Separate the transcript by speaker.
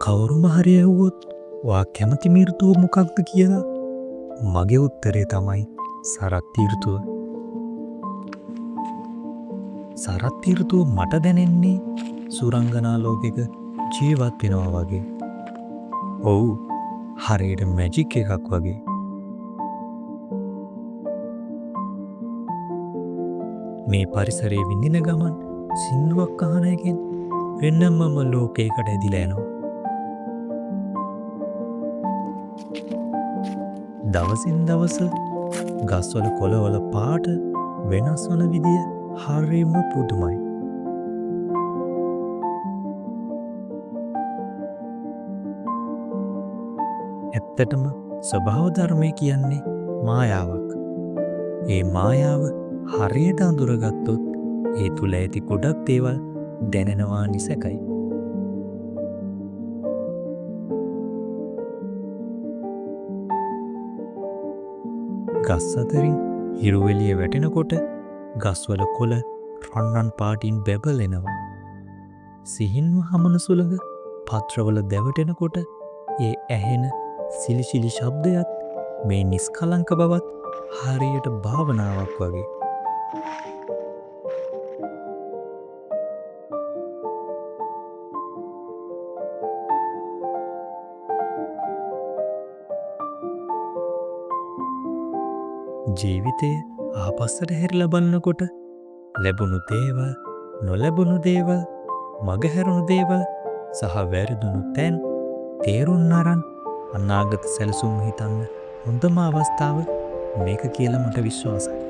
Speaker 1: කවුරුම හරි ඇහුවොත් ඔයා කැමති මිර්තුව මොකක්ද කියලා මගේ උත්තරේ තමයි සරත් ඍතුව. සරත් ඍතුව මට දැනෙන්නේ සුරංගනා ලෝකෙක ජීවත් වෙනවා වගේ. ඔව් හරියට මැජික් එකක් වගේ. මේ පරිසරයේ විඳින ගමන් සින්දුවක් අහන එකෙන් වෙනමම ලෝකයකට ඇදිලා යනවා. දවසින් දවස ගස්වල කොළවල පාට වෙනස් වන විදිය හරිම පුදුමයි. ඇත්තටම ස්වභාව ධර්මය කියන්නේ මායාවක්. ඒ මායාව හරියට අඳුරගත්තොත් ඒ තුල ඇති ගොඩක් දේවල් දැනෙනවා නිසැකයි. ගස් අතරින් හිරු එළිය වැටෙනකොට ගස්වල කොළ රන්වන් පාටින් බැබලෙනවා. සිහින්ව හමන සුළඟ පත්‍රවල දැවටෙනකොට ඒ ඇහෙන සිලිසිලි ශබ්දයත් මේ නිස්කලංක බවත් හරියට භාවනාවක් වගේ. ජීවිතය ආපස්සට හැරිලා බලනකොට ලැබුණු දේවල්, නොලැබුණු දේවල්, මගහැරුණු දේවල් සහ වැරදුණු තැන් තේරුම් අරන් අනාගත සැලසුම් හිතන්න හොඳම අවස්ථාව මේක කියලා මට විශ්වාසයි.